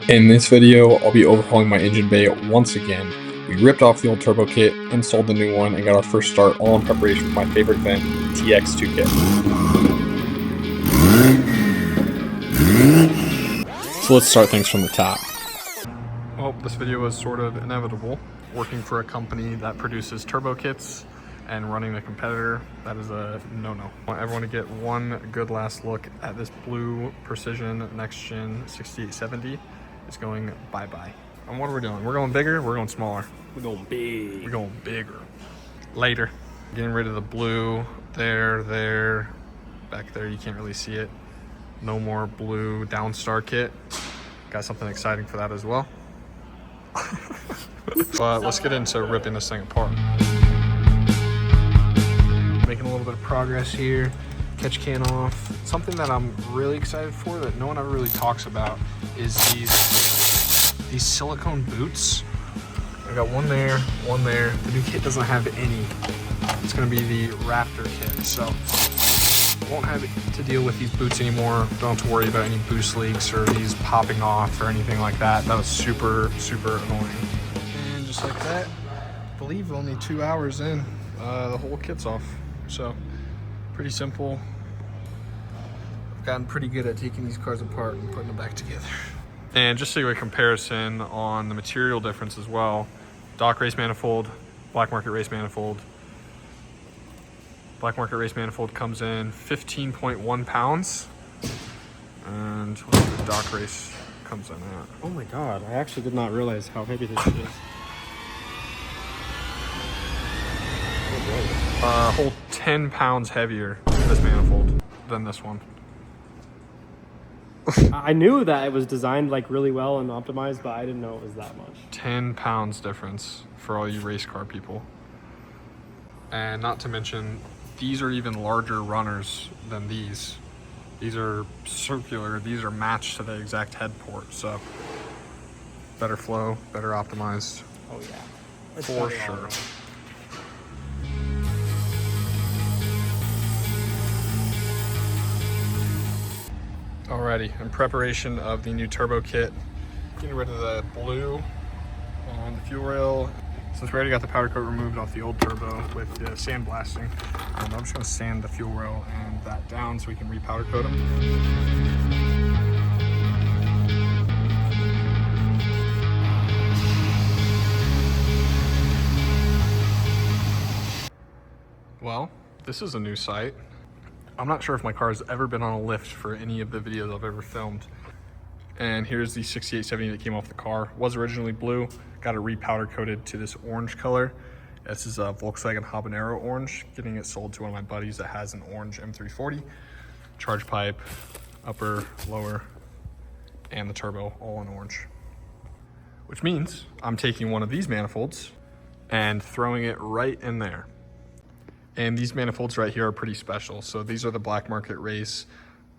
In this video, I'll be overhauling my engine bay once again. We ripped off the old turbo kit, installed the new one, and got our first start all in preparation for my favorite event, TX2 kit. So let's start things from the top. Well, this video was sort of inevitable. Working for a company that produces turbo kits and running a competitor, that is a no-no. I want everyone to get one good last look at this blue Precision Next Gen 6870. It's going bye-bye. And what are we doing? We're going bigger, we're going smaller. We're going big. We're going bigger. Later. Getting rid of the blue there, back there you can't really see it. No more blue Downstar kit. Got something exciting for that as well. But let's get into ripping this thing apart. Making a little bit of progress here. Catch can off. Something that I'm really excited for that no one ever really talks about is these silicone boots. I got one there, one there. The new kit doesn't have any. It's gonna be the Raptor kit, so won't have to deal with these boots anymore. Don't have to worry about any boost leaks or these popping off or anything like that. That was super, super annoying. And just like that, I believe only 2 hours in, the whole kit's off. So pretty simple. I've gotten pretty good at taking these cars apart and putting them back together. And just to give a comparison on the material difference as well, Dock race manifold, black market race manifold. Black market race manifold comes in 15.1 pounds. And what the Dock race comes in at? Oh my god, I actually did not realize how heavy this shit is. A whole 10 pounds heavier, this manifold, than this one. I knew that it was designed like really well and optimized, but I didn't know it was that much. 10 pounds difference for all you race car people. And not to mention, these are even larger runners than these. These are circular, these are matched to the exact head port, so better flow, better optimized. Oh yeah. For sure. Alrighty, in preparation of the new turbo kit, getting rid of the blue on the fuel rail. Since we already got the powder coat removed off the old turbo with the sandblasting, I'm just going to sand the fuel rail and that down so we can repowder coat them. Well, this is a new sight. I'm not sure if my car has ever been on a lift for any of the videos I've ever filmed. And here's the 6870 that came off the car. Was originally blue, got it repowder coated to this orange color. This is a Volkswagen Habanero orange, getting it sold to one of my buddies that has an orange M340. Charge pipe, upper, lower, and the turbo all in orange. Which means I'm taking one of these manifolds and throwing it right in there. And these manifolds right here are pretty special. So these are the black market race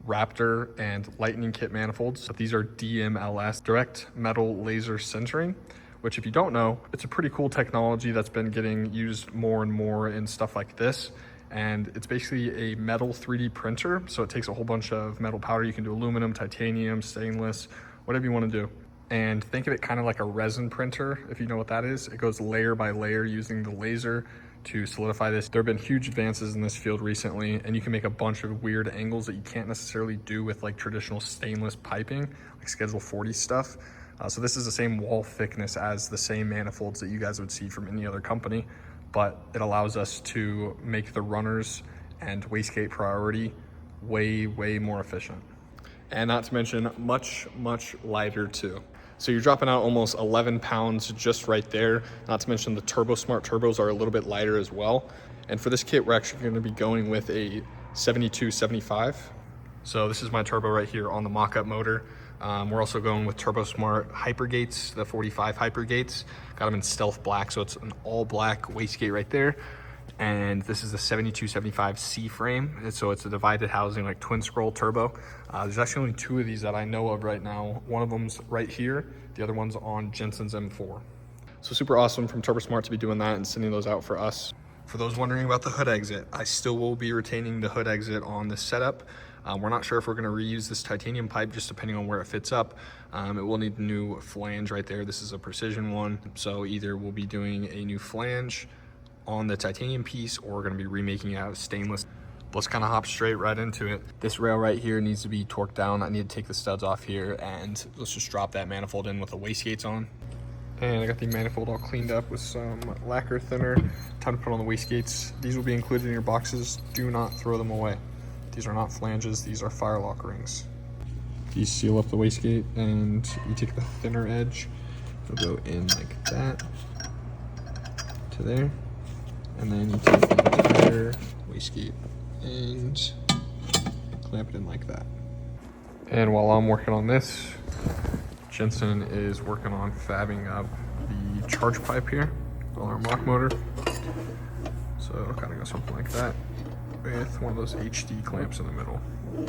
Raptor and Lightning kit manifolds. These are DMLS, direct metal laser sintering, which if you don't know, it's a pretty cool technology that's been getting used more and more in stuff like this. And it's basically a metal 3D printer. So it takes a whole bunch of metal powder. You can do aluminum, titanium, stainless, whatever you want to do. And think of it kind of like a resin printer, if you know what that is. It goes layer by layer using the laser to solidify this. There have been huge advances in this field recently, and you can make a bunch of weird angles that you can't necessarily do with like traditional stainless piping, like Schedule 40 stuff. So this is the same wall thickness as the same manifolds that you guys would see from any other company, but it allows us to make the runners and wastegate priority way, way more efficient. And not to mention much, much lighter too. So you're dropping out almost 11 pounds just right there. Not to mention the Turbo Smart turbos are a little bit lighter as well. And for this kit, we're actually going to be going with a 7275. So this is my turbo right here on the mock-up motor. We're also going with Turbo Smart Hypergates, the 45 Hypergates. Got them in stealth black, so it's an all black wastegate right there. And this is a 7275 C frame. So it's a divided housing, like twin scroll turbo. There's actually only two of these that I know of right now. One of them's right here. The other one's on Jensen's M4. So super awesome from Turbo Smart to be doing that and sending those out for us. For those wondering about the hood exit, I still will be retaining the hood exit on this setup. We're not sure if we're going to reuse this titanium pipe, just depending on where it fits up. It will need a new flange right there. This is a precision one, so either we'll be doing a new flange on the titanium piece, or we're going to be remaking it out of stainless. Let's kind of hop straight right into it. This rail right here needs to be torqued down. I need to take the studs off here, and let's just drop that manifold in with the wastegates on. And I got the manifold all cleaned up with some lacquer thinner. Time to put on the wastegates. These will be included in your boxes. Do not throw them away. These are not flanges, these are fire lock rings. These seal up the wastegate, and you take the thinner edge, it'll go in like that to there, and then you take the entire wastegate and clamp it in like that. And while I'm working on this, Jensen is working on fabbing up the charge pipe here on our mock motor. So it'll kind of go something like that with one of those HD clamps in the middle.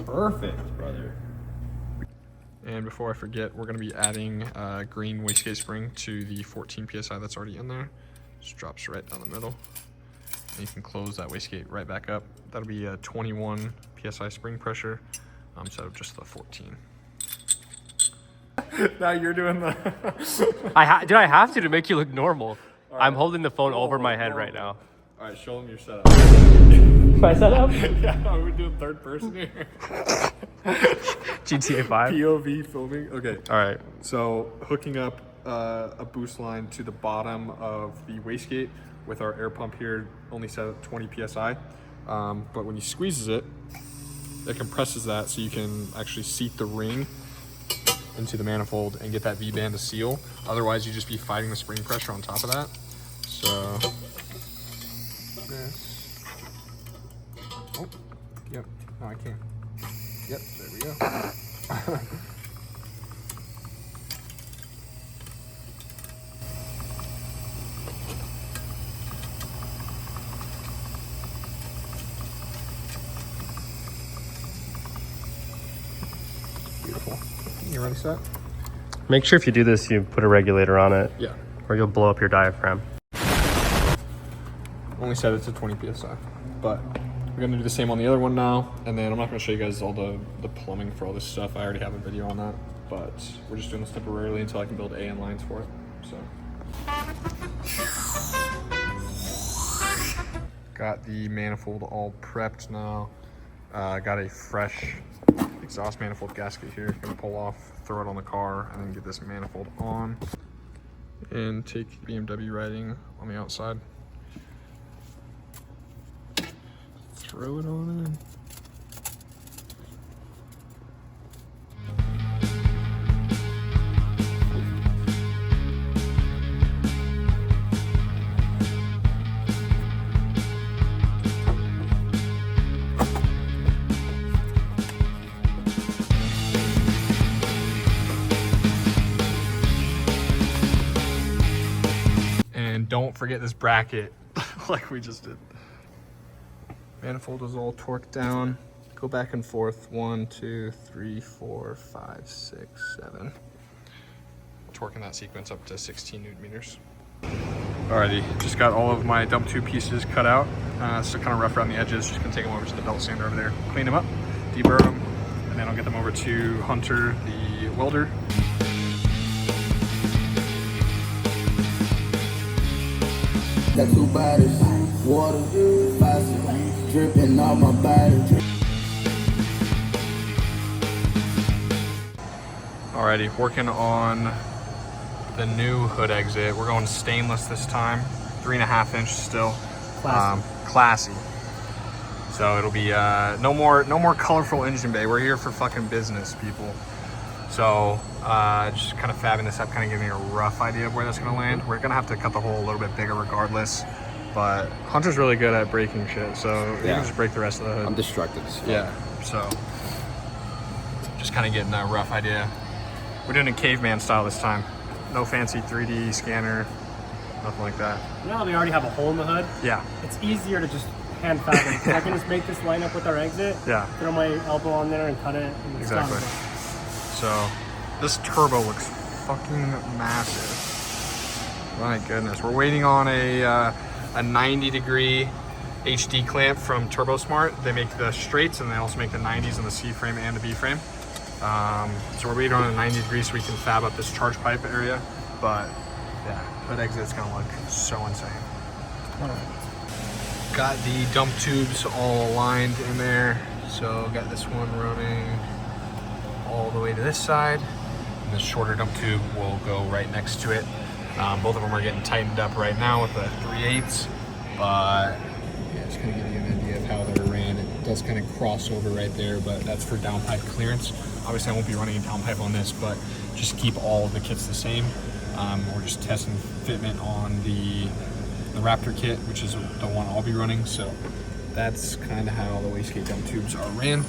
Perfect, brother. And before I forget, we're going to be adding a green wastegate spring to the 14 PSI that's already in there. Just drops right down the middle. And you can close that wastegate right back up. That'll be a 21 PSI spring pressure instead of just the 14. Now you're doing the... Dude, I have to make you look normal. Right. I'm holding the phone over my head right now. All right, show them your setup. My setup? Yeah, we're doing third person here. GTA 5? POV filming. Okay. All right. So hooking up a boost line to the bottom of the wastegate with our air pump here, only set at 20 PSI. But when you squeezes it, it compresses that so you can actually seat the ring into the manifold and get that V-band to seal. Otherwise, you just be fighting the spring pressure on top of that. So this. Oh, yep. No, I can't. Yep, there we go. Beautiful. You ready, set? Make sure if you do this, you put a regulator on it. Yeah. Or you'll blow up your diaphragm. Only set it to 20 PSI, but we're gonna do the same on the other one now, and then I'm not gonna show you guys all the plumbing for all this stuff. I already have a video on that, but we're just doing this temporarily until I can build AN lines for it. So, got the manifold all prepped now. Got a fresh exhaust manifold gasket here. Gonna pull off, throw it on the car, and then get this manifold on, and take BMW writing on the outside. Throw it on in. And don't forget this bracket like we just did. Manifold is all torqued down. Go back and forth. 1, 2, 3, 4, 5, 6, 7. Torquing that sequence up to 16 Newton meters. Alrighty, just got all of my dump tube pieces cut out. Still kind of rough around the edges. Just gonna take them over to the belt sander over there, clean them up, deburr them, and then I'll get them over to Hunter, the welder. Got 2 bodies, water, faucet, dripping on my body. Alrighty, working on the new hood exit. We're going stainless this time, 3.5 inch still. Classy. So it'll be no more colorful engine bay. We're here for fucking business, people. So just kind of fabbing this up, kind of giving me a rough idea of where that's gonna land. We're gonna have to cut the hole a little bit bigger regardless, but Hunter's really good at breaking shit, so you can just break the rest of the hood. I'm destructive as fuck. Yeah, so just kind of getting a rough idea. We're doing a caveman style this time. No fancy 3D scanner, nothing like that. You know how they already have a hole in the hood? Yeah. It's easier to just hand fab it. So I can just make this line up with our exit, Yeah. throw my elbow on there and cut it. And it's Exactly. done. So this turbo looks fucking massive. My goodness, we're waiting on a 90-degree HD clamp from Turbo Smart. They make the straights and they also make the 90s and the C frame and the B frame. So we're waiting on a 90 degrees so we can fab up this charge pipe area. But yeah, that exit's gonna look so insane. Got the dump tubes all aligned in there. So got this one running all the way to this side. And the shorter dump tube will go right next to it. Both of them are getting tightened up right now with the 3/8. But yeah, just gonna give you an idea of how they're ran. It does kind of cross over right there, but that's for downpipe clearance. Obviously I won't be running a downpipe on this, but just keep all of the kits the same. We're just testing fitment on the Raptor kit, which is the one I'll be running. So that's kind of how the wastegate dump tubes are ran.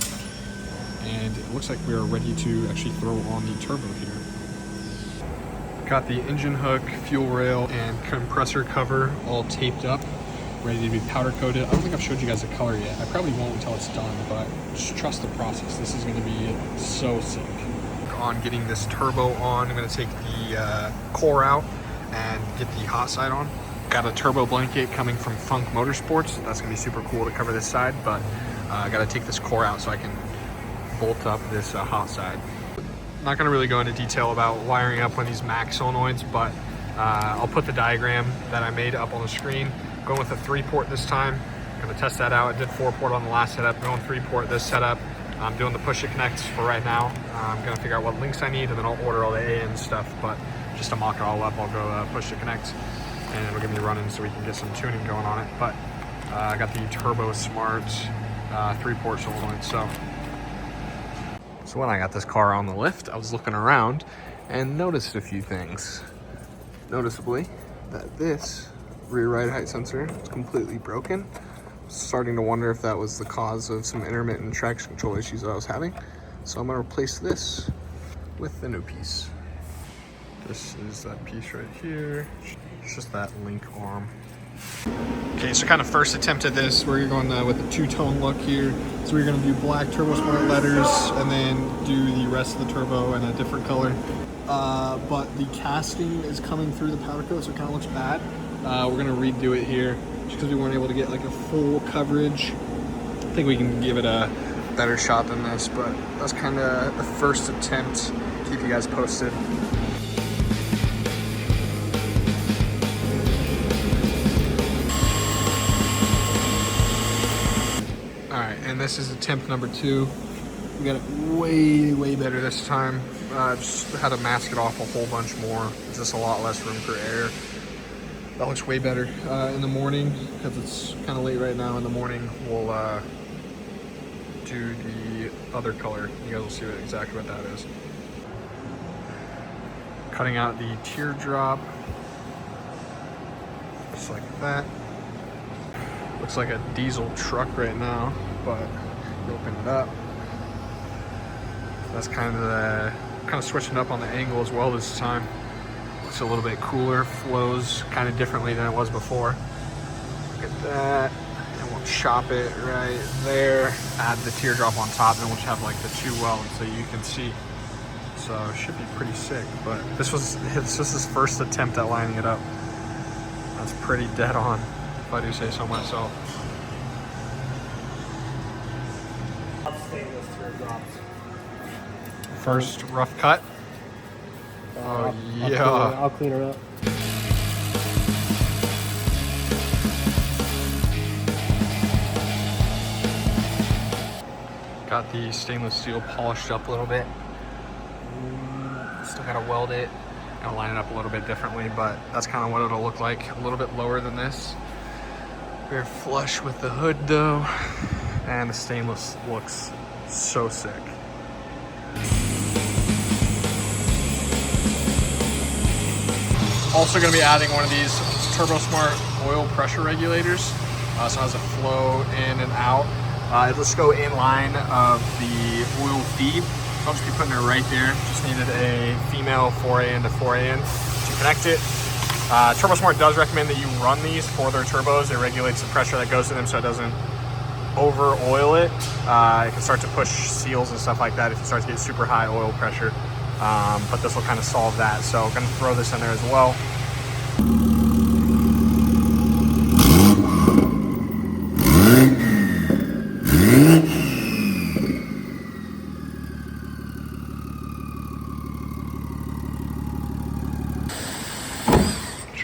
And it looks like we are ready to actually throw on the turbo here. Got the engine hook, fuel rail, and compressor cover all taped up, ready to be powder coated. I don't think I've showed you guys the color yet. I probably won't until it's done, but just trust the process. This is gonna be so sick. On getting this turbo on, I'm gonna take the core out and get the hot side on. Got a turbo blanket coming from Funk Motorsports. That's gonna be super cool to cover this side, but I gotta take this core out so I can bolt up this hot side. Not gonna really go into detail about wiring up one of these Max solenoids, but I'll put the diagram that I made up on the screen. Going with a 3-port this time. Gonna test that out. I did 4-port on the last setup, going 3-port this setup. I'm doing the push it connects for right now. I'm gonna figure out what links I need and then I'll order all the AN stuff, but just to mock it all up, I'll go push it connect and it'll get me running so we can get some tuning going on it. But I got the Turbo Smart 3-port solenoid. So when I got this car on the lift, I was looking around and noticed a few things. Noticeably, that this rear ride height sensor is completely broken. Starting to wonder if that was the cause of some intermittent traction control issues that I was having. So I'm gonna replace this with the new piece. This is that piece right here. It's just that link arm. Okay, so kind of first attempt at this, we're going with a two-tone look here. So we're gonna do black Turbo Smart letters and then do the rest of the turbo in a different color. But the casting is coming through the powder coat, so it kind of looks bad. We're gonna redo it here just because we weren't able to get like a full coverage. I think we can give it a better shot than this, but that's kind of the first attempt. Keep you guys posted. All right, and this is attempt number 2. We got it way better this time. Just had to mask it off a whole bunch more. It's just a lot less room for air. That looks way better. In the morning, because it's kind of late right now, in the morning we'll do the other color. You guys will see exactly what that is. Cutting out the teardrop, just like that. Looks like a diesel truck right now, but you open it up. That's kind of switching up on the angle as well this time. Looks a little bit cooler, flows kind of differently than it was before. Look at that, and we'll chop it right there. Add the teardrop on top, and then we'll have like the 2 welds so you can see. So it should be pretty sick, but it's just his first attempt at lining it up. That's pretty dead on, if I do say so myself. First rough cut. Oh yeah. I'll clean her up. Got the stainless steel polished up a little bit. Still gotta weld it. Gotta line it up a little bit differently, but that's kind of what it'll look like. A little bit lower than this. We're flush with the hood though. And the stainless looks so sick. Also going to be adding one of these Turbo Smart oil pressure regulators. So it has a flow in and out. It'll just go in line of the oil feed. So I'll just be putting it right there. Just needed a female 4AN to 4AN to connect it. Turbo Smart does recommend that you run these for their turbos. It regulates the pressure that goes to them so it doesn't over oil it. It can start to push seals and stuff like that if you start to get super high oil pressure. But this will kind of solve that. So I'm gonna throw this in there as well.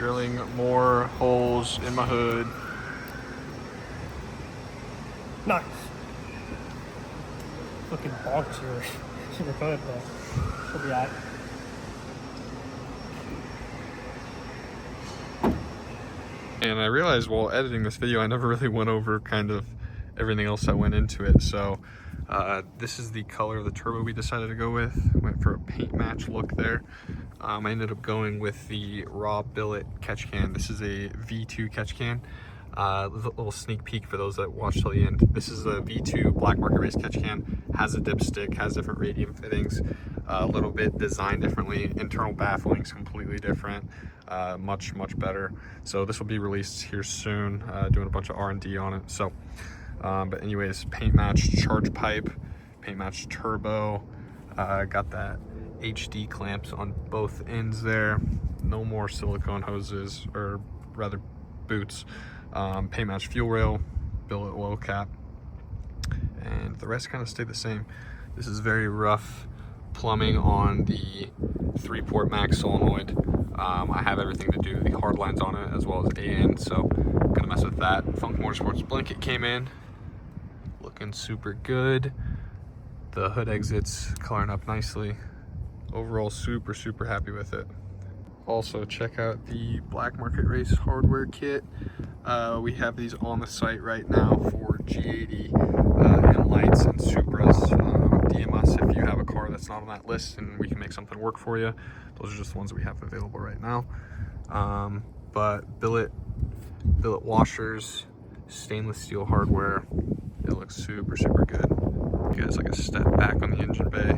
drilling more holes in my hood. Nice. Looking bonks your hood, but she'll be alright. And I realized while editing this video, I never really went over kind of everything else that went into it. So this is the color of the turbo we decided to go with. Went for a paint match look there. I ended up going with the raw billet catch can. This is a V2 catch can. Little sneak peek for those that watch till the end. This is a V2 black market race catch can. Has a dipstick, has different radium fittings, a little bit designed differently. Internal baffling's completely different, much better. So this will be released here soon. Doing a bunch of R&D on it. So, but anyways, paint match charge pipe, paint match turbo. Got that HD clamps on both ends there. No more silicone hoses, or rather boots. Paint match fuel rail, billet oil cap, and the rest kind of stay the same. This is very rough plumbing on the 3-port max solenoid. I have everything to do the hard lines on it as well as AN, so I'm gonna mess with that. Funk Motorsports blanket came in, looking super good. The hood exits coloring up nicely. Overall, super happy with it. Also, check out the Black Market Race hardware kit. We have these on the site right now for G80 and lights and Supras. DM us if you have a car that's not on that list and we can make something work for you. Those are just the ones that we have available right now. But billet washers, stainless steel hardware. It looks super good. You guys like a step back on the engine bay.